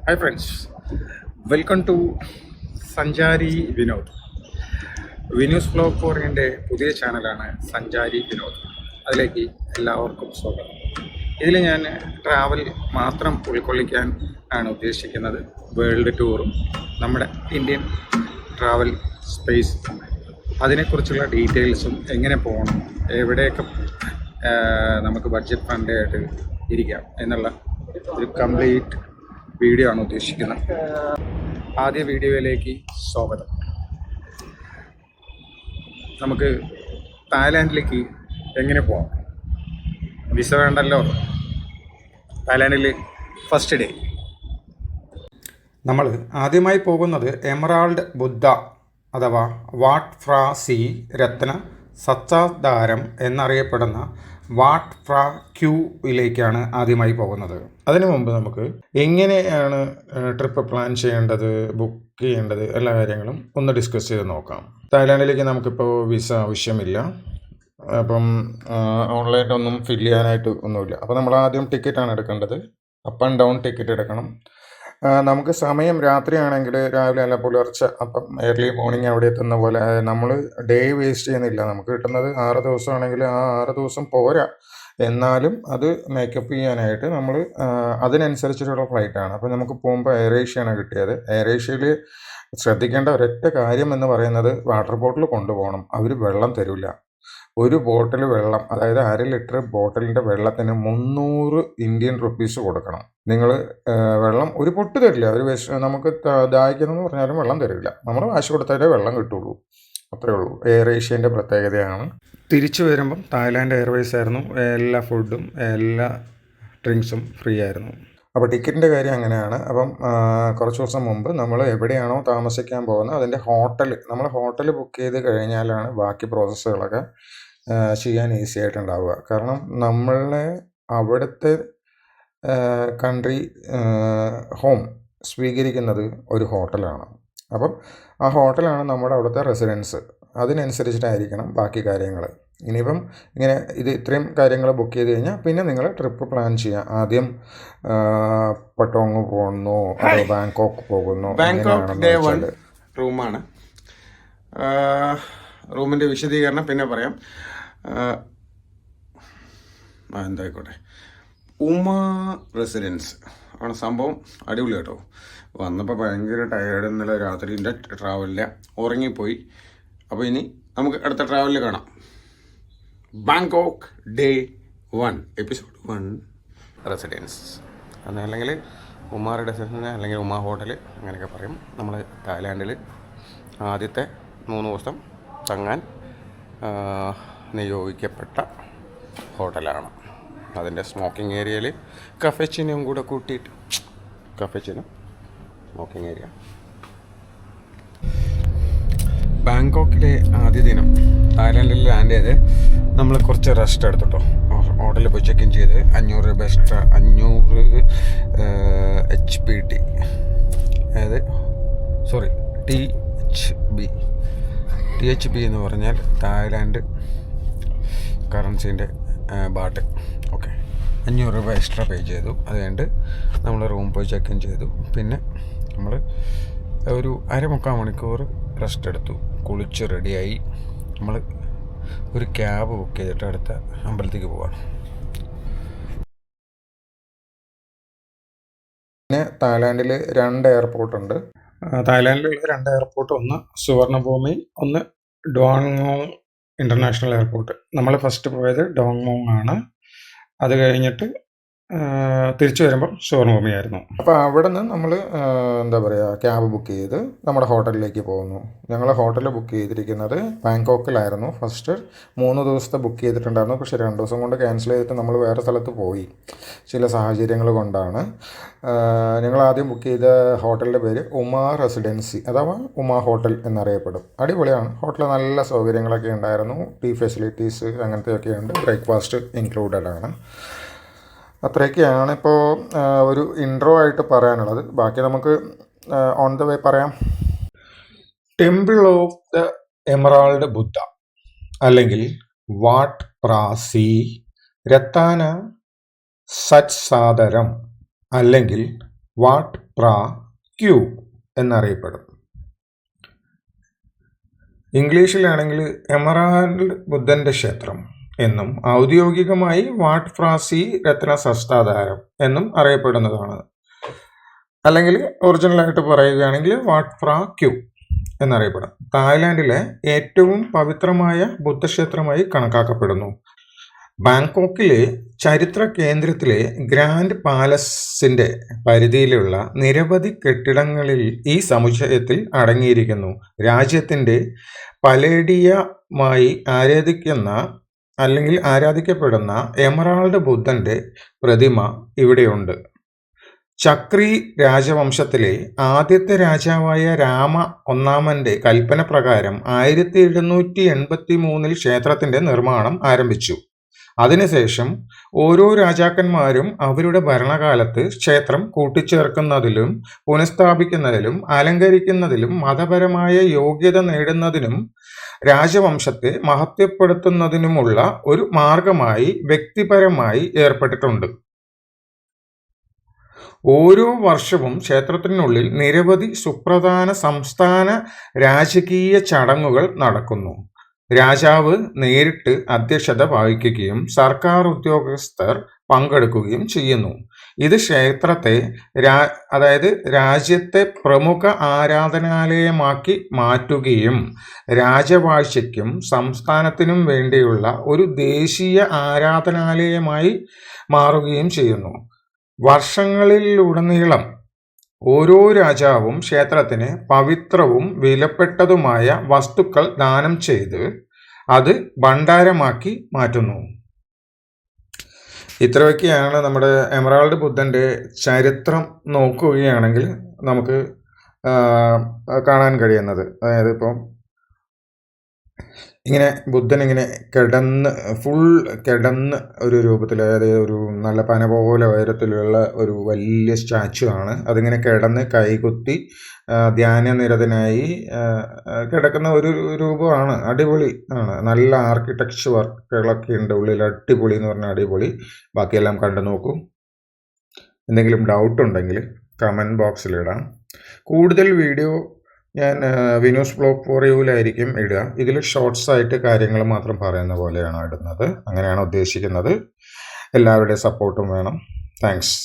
Hi friends, welcome to സഞ്ചാരി Vinod. വിനൂസ് vlog ഫോറിൻ്റെ പുതിയ ചാനലാണ് സഞ്ചാരി വിനോദ്. അതിലേക്ക് എല്ലാവർക്കും സ്വാഗതം. ഇതിൽ ഞാൻ ട്രാവൽ മാത്രം ഉൾക്കൊള്ളിക്കാൻ ആണ് ഉദ്ദേശിക്കുന്നത്. വേൾഡ് ടൂറും നമ്മുടെ ഇന്ത്യൻ ട്രാവൽ സ്പേസ് അതിനെക്കുറിച്ചുള്ള ഡീറ്റെയിൽസും, എങ്ങനെ പോകണം, എവിടെയൊക്കെ നമുക്ക് ബഡ്ജറ്റ് ഫ്രണ്ട്ലി ആയിട്ട് ഇരിക്കാം എന്നുള്ള ഒരു കംപ്ലീറ്റ് വീഡിയോ ആണ് ഉദ്ദേശിക്കുന്നത്. ആദ്യ വീഡിയോയിലേക്ക് സ്വാഗതം. നമുക്ക് തായ്ലാൻഡിലേക്ക് എങ്ങനെ പോകാം? വിസ വേണ്ടല്ലോ. തായ്ലാൻഡിൽ ഫസ്റ്റ് ഡേ നമ്മൾ ആദ്യമായി പോകുന്നത് എമറാൾഡ് ബുദ്ധ അഥവാ വാട്ട് ഫ്രാ സി രത്ന സച്ചാധാരം എന്നറിയപ്പെടുന്ന വാട്ട് ഫ്രാ ക്യൂവിലേക്കാണ് ആദ്യമായി പോകുന്നത്. അതിനു മുമ്പ് നമുക്ക് എങ്ങനെയാണ് ട്രിപ്പ് പ്ലാൻ ചെയ്യേണ്ടത്, ബുക്ക് ചെയ്യേണ്ടത്, എല്ലാ കാര്യങ്ങളും ഒന്ന് ഡിസ്കസ് ചെയ്ത് നോക്കാം. തായ്ലാൻഡിലേക്ക് നമുക്കിപ്പോൾ വിസ ആവശ്യമില്ല. അപ്പം ഓൺലൈനിലൊന്നും ഫില്ല് ചെയ്യാനായിട്ട് ഒന്നുമില്ല. അപ്പോൾ നമ്മൾ ആദ്യം ടിക്കറ്റാണ് എടുക്കേണ്ടത്. അപ്പ് ആൻഡ് ഡൗൺ ടിക്കറ്റ് എടുക്കണം. നമുക്ക് സമയം രാത്രിയാണെങ്കിൽ രാവിലെ അല്ല പുലർച്ചെ, അപ്പം ഏർലി മോർണിംഗ് അവിടെ എത്തുന്ന പോലെ. നമ്മൾ ഡേ വേസ്റ്റ് ചെയ്യുന്നില്ല. നമുക്ക് കിട്ടുന്നത് 6 ദിവസമാണെങ്കിൽ ആ 6 ദിവസം പോരാ. എന്നാലും അത് മേക്കപ്പ് ചെയ്യാനായിട്ട് നമ്മൾ അതിനനുസരിച്ചിട്ടുള്ള ഫ്ലൈറ്റാണ്. അപ്പോൾ നമുക്ക് പോകുമ്പോൾ എയർ ഏഷ്യയാണ് കിട്ടിയത്. എയർ ഏഷ്യയിൽ ശ്രദ്ധിക്കേണ്ട ഒരൊറ്റ കാര്യം എന്ന് പറയുന്നത് വാട്ടർ ബോട്ടിൽ കൊണ്ടുപോകണം. അവർ വെള്ളം തരില്ല. ഒരു ബോട്ടിൽ വെള്ളം, അതായത് 1/2 ലിറ്റർ ബോട്ടിലിൻ്റെ വെള്ളത്തിന് 300 ഇന്ത്യൻ റുപ്പീസ് കൊടുക്കണം. നിങ്ങൾ വെള്ളം ഒരു പൊട്ട് തരില്ല. ഒരു നമുക്ക് ദാഹിക്കണമെന്ന് പറഞ്ഞാലും വെള്ളം തരില്ല. നമ്മൾ കാശ് കൊടുത്താലേ വെള്ളം കിട്ടുള്ളൂ. അത്രേ ഉള്ളൂ. എയർ ഏഷ്യൻ്റെ പ്രത്യേകതയാണ്. തിരിച്ചു വരുമ്പം തായ്ലാൻഡ് എയർവേസ് ആയിരുന്നു. എല്ലാ ഫുഡും എല്ലാ ഡ്രിങ്ക്സും ഫ്രീ ആയിരുന്നു. അപ്പോൾ ടിക്കറ്റിൻ്റെ കാര്യം അങ്ങനെയാണ്. അപ്പം കുറച്ച് ദിവസം മുമ്പ് നമ്മൾ എവിടെയാണോ താമസിക്കാൻ പോകുന്നത് അതിൻ്റെ നമ്മൾ ഹോട്ടൽ ബുക്ക് ചെയ്ത് കഴിഞ്ഞാലാണ് ബാക്കി പ്രോസസ്സുകളൊക്കെ ചെയ്യാൻ ഈസി ആയിട്ടുണ്ടാവുക. കാരണം നമ്മളെ അവിടുത്തെ കൺട്രി ഹോം സ്വീകരിക്കുന്നത് ഒരു ഹോട്ടലാണ്. അപ്പം ആ ഹോട്ടലാണ് നമ്മുടെ അവിടുത്തെ റെസിഡൻസ്. അതിനനുസരിച്ചിട്ടായിരിക്കണം ബാക്കി കാര്യങ്ങൾ. ഇനിയിപ്പം ഇത്രയും കാര്യങ്ങൾ ബുക്ക് ചെയ്ത് കഴിഞ്ഞാൽ പിന്നെ നിങ്ങൾ ട്രിപ്പ് പ്ലാൻ ചെയ്യാം. ആദ്യം പട്ടോങ് പോകുന്നു, അതോ ബാങ്കോക്ക് പോകുന്നു. ബാങ്കോക്ക് റൂമാണ്. റൂമിൻ്റെ വിശദീകരണം പിന്നെ പറയാം. എന്തായിക്കോട്ടെ, ഉമ റെസിഡൻസ് ആണ് സംഭവം. അടിപൊളി കേട്ടോ. വന്നപ്പോൾ ഭയങ്കര ടയേർഡ്. ഇന്നലെ രാത്രിൻ്റെ ട്രാവലില്ല, ഉറങ്ങിപ്പോയി. അപ്പോൾ ഇനി നമുക്ക് അടുത്ത ട്രാവലിൽ കാണാം. ബാങ്കോക്ക് ഡേ 1 എപ്പിസോഡ് 1 റെസിഡൻസ് അല്ലെങ്കിൽ ഉമ റെസിഡൻസ് അല്ലെങ്കിൽ ഉമ ഹോട്ടൽ അങ്ങനെയൊക്കെ പറയും. നമ്മൾ തായ്ലാൻഡിൽ ആദ്യത്തെ 3 ദിവസം തങ്ങാൻ നിയോഗിക്കപ്പെട്ട ഹോട്ടലാണ്. അതിൻ്റെ സ്മോക്കിംഗ് ഏരിയയിൽ കഫേച്ചിനും കൂടെ കൂട്ടിയിട്ട്, കഫേച്ചിനും സ്മോക്കിംഗ് ഏരിയ. ബാങ്കോക്കിലെ ആദ്യ ദിനം തായ്ലാൻഡിൽ ലാൻഡ് ചെയ്ത് നമ്മൾ കുറച്ച് റെസ്റ്റ് എടുത്തിട്ടോ. ഹോട്ടലിൽ പോയി ചെക്ക് ഇൻ ചെയ്ത് 500 രൂപ എക്സ്ട്രാ, 500 HPT, അതായത് THB എന്ന് പറഞ്ഞാൽ തായ്ലാൻഡ് കറൻസീൻ്റെ ബാട്ട്. ഓക്കെ, 500 രൂപ എക്സ്ട്രാ പേ ചെയ്തു. അത് കഴിഞ്ഞിട്ട് നമ്മൾ റൂം പോയി ചെക്ക് ഇൻ ചെയ്തു. പിന്നെ നമ്മൾ ഒരു 1/4 മണിക്കൂർ റെസ്റ്റ് എടുത്തു. കുളിച്ച് റെഡിയായി നമ്മൾ ഒരു ക്യാബ് ബുക്ക് ചെയ്തിട്ട് അടുത്ത അമ്പലത്തേക്ക് പോവാണ്. പിന്നെ തായ്ലാൻഡിൽ 2 എയർപോർട്ടുണ്ട്. തായ്ലാൻഡിലുള്ള 2 എയർപോർട്ട്, ഒന്ന് സുവർണഭൂമി, ഒന്ന് ഡോങ്മോങ് ഇൻ്റർനാഷണൽ എയർപോർട്ട്. നമ്മൾ ഫസ്റ്റ് പോയത് ഡോങ്മോങ് ആണ്. അത് കഴിഞ്ഞിട്ട് തിരിച്ചു വരുമ്പോൾ സുവർണഭൂമിയായിരുന്നു. അപ്പോൾ അവിടെ നിന്ന് നമ്മൾ ക്യാബ് ബുക്ക് ചെയ്ത് നമ്മുടെ ഹോട്ടലിലേക്ക് പോകുന്നു. ഞങ്ങൾ ഹോട്ടൽ ബുക്ക് ചെയ്തിരിക്കുന്നത് ബാങ്കോക്കിലായിരുന്നു. ഫസ്റ്റ് 3 ദിവസത്തെ ബുക്ക് ചെയ്തിട്ടുണ്ടായിരുന്നു. പക്ഷേ 2 ദിവസം കൊണ്ട് ക്യാൻസൽ ചെയ്തിട്ട് നമ്മൾ വേറെ സ്ഥലത്ത് പോയി. ചില സാഹചര്യങ്ങൾ കൊണ്ടാണ്. ഞങ്ങൾ ആദ്യം ബുക്ക് ചെയ്ത ഹോട്ടലിൻ്റെ പേര് ഉമ റെസിഡൻസി അഥവാ ഉമ ഹോട്ടൽ എന്നറിയപ്പെടും. അടിപൊളിയാണ് ഹോട്ടൽ. നല്ല സൗകര്യങ്ങളൊക്കെ ഉണ്ടായിരുന്നു. ടീ ഫെസിലിറ്റീസ് അങ്ങനത്തെയൊക്കെ ഉണ്ട്. ബ്രേക്ക്ഫാസ്റ്റ് ഇൻക്ലൂഡഡ് ആണ്. അത്രയൊക്കെയാണ് ഇപ്പോൾ ഒരു ഇൻട്രോ ആയിട്ട് പറയാനുള്ളത്. ബാക്കി നമുക്ക് ഓൺ ദ വേ പറയാം. ടെമ്പിൾ ഓഫ് ദ എമറാൾഡ് ബുദ്ധ അല്ലെങ്കിൽ വാട്ട് ഫ്രാ സി രത്താന സച്ചാധാരം അല്ലെങ്കിൽ വാട്ട് ഫ്രാ ക്യൂ എന്നറിയപ്പെടും. ഇംഗ്ലീഷിലാണെങ്കിൽ എമറാൾഡ് ബുദ്ധൻ്റെ ക്ഷേത്രം എന്നും ഔദ്യോഗികമായി വാട്ട് ഫ്രാ സി രത്ന സസ്താധാരം എന്നും അറിയപ്പെടുന്നതാണ്. അല്ലെങ്കിൽ ഒറിജിനലായിട്ട് പറയുകയാണെങ്കിൽ വാട്ട് ഫ്രാ ക്യൂ എന്നറിയപ്പെടും. തായ്ലാൻഡിലെ ഏറ്റവും പവിത്രമായ ബുദ്ധക്ഷേത്രമായി കണക്കാക്കപ്പെടുന്നു. ബാങ്കോക്കിലെ ചരിത്ര കേന്ദ്രത്തിലെ ഗ്രാൻഡ് പാലസിന്റെ പരിധിയിലുള്ള നിരവധി കെട്ടിടങ്ങളിൽ ഈ സമുച്ചയത്തിൽ അടങ്ങിയിരിക്കുന്നു. രാജ്യത്തിന്റെ പലേഡിയമായി ആരാധിക്കപ്പെടുന്ന എമറാൾഡ് ബുദ്ധന്റെ പ്രതിമ ഇവിടെയുണ്ട്. ചക്രി രാജവംശത്തിലെ ആദ്യത്തെ രാജാവായ രാമ ഒന്നാമന്റെ കൽപ്പന പ്രകാരം 1783 ക്ഷേത്രത്തിന്റെ നിർമ്മാണം ആരംഭിച്ചു. അതിനുശേഷം ഓരോ രാജാക്കന്മാരും അവരുടെ ഭരണകാലത്ത് ക്ഷേത്രം കൂട്ടിച്ചേർക്കുന്നതിലും പുനഃസ്ഥാപിക്കുന്നതിലും അലങ്കരിക്കുന്നതിലും മതപരമായ യോഗ്യത നേടുന്നതിനും രാജവംശത്തെ മഹത്വപ്പെടുത്തുന്നതിനുമുള്ള ഒരു മാർഗമായി വ്യക്തിപരമായി ഏർപ്പെട്ടിട്ടുണ്ട്. ഓരോ വർഷവും ക്ഷേത്രത്തിനുള്ളിൽ നിരവധി സുപ്രധാന സംസ്ഥാന രാജകീയ ചടങ്ങുകൾ നടക്കുന്നു. രാജാവ് നേരിട്ട് അധ്യക്ഷത വഹിക്കുകയും സർക്കാർ ഉദ്യോഗസ്ഥർ പങ്കെടുക്കുകയും ചെയ്യുന്നു. ഇത് ക്ഷേത്രത്തെ രാജ്യത്തെ പ്രമുഖ ആരാധനാലയമാക്കി മാറ്റുകയും രാജവാഴ്ചയ്ക്കും സംസ്ഥാനത്തിനും വേണ്ടിയുള്ള ഒരു ദേശീയ ആരാധനാലയമായി മാറുകയും ചെയ്യുന്നു. വർഷങ്ങളിലുടനീളം ഓരോ രാജാവും ക്ഷേത്രത്തിന് പവിത്രവും വിലപ്പെട്ടതുമായ വസ്തുക്കൾ ദാനം ചെയ്ത് അത് ഭണ്ഡാരമാക്കി മാറ്റുന്നു. ഇത്രയൊക്കെയാണ് നമ്മുടെ എമറാൾഡ് ബുദ്ധൻ്റെ ചരിത്രം നോക്കുകയാണെങ്കിൽ നമുക്ക് കാണാൻ കഴിയുന്നത്. അതായത് ഇപ്പം ഇങ്ങനെ ബുദ്ധൻ ഇങ്ങനെ കിടന്ന് ഒരു രൂപത്തിൽ, അതായത് ഒരു നല്ല പന പോലെ ഉയരത്തിലുള്ള ഒരു വലിയ സ്റ്റാച്ചു ആണ്. അതിങ്ങനെ കിടന്ന് കൈകുത്തി ധ്യാനനിരതനായി കിടക്കുന്ന ഒരു രൂപമാണ്. അടിപൊളി ആണ്. നല്ല ആർക്കിടെക്ചർ വർക്കുകളൊക്കെ ഉണ്ട് ഉള്ളിൽ. അടിപൊളി എന്ന് പറഞ്ഞാൽ അടിപൊളി. ബാക്കിയെല്ലാം കണ്ടു നോക്കൂ. എന്തെങ്കിലും ഡൗട്ട് ഉണ്ടെങ്കിൽ കമൻറ്റ് ബോക്സിലിടാം. കൂടുതൽ വീഡിയോ ഞാൻ വിനൂസ് ബ്ലോഗ് ഫോർ യുവിലായിരിക്കും ഇടുക. ഇതിൽ ഷോർട്സ് ആയിട്ട് കാര്യങ്ങൾ മാത്രം പറയുന്ന പോലെയാണ് ഇടുന്നത്. അങ്ങനെയാണ് ഉദ്ദേശിക്കുന്നത്. എല്ലാവരുടെയും സപ്പോർട്ടും വേണം. താങ്ക്സ്.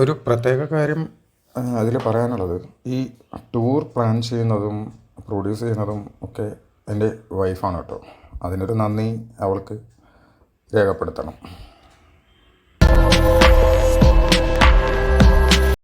ഒരു പ്രത്യേക കാര്യം അതിൽ പറയാനുള്ളത്, ഈ ടൂർ പ്ലാൻ ചെയ്യുന്നതും പ്രൊഡ്യൂസ് ചെയ്യുന്നതും ഒക്കെ എൻ്റെ വൈഫാണ് കേട്ടോ. അതിനൊരു നന്ദി അവൾക്ക് രേഖപ്പെടുത്തണം.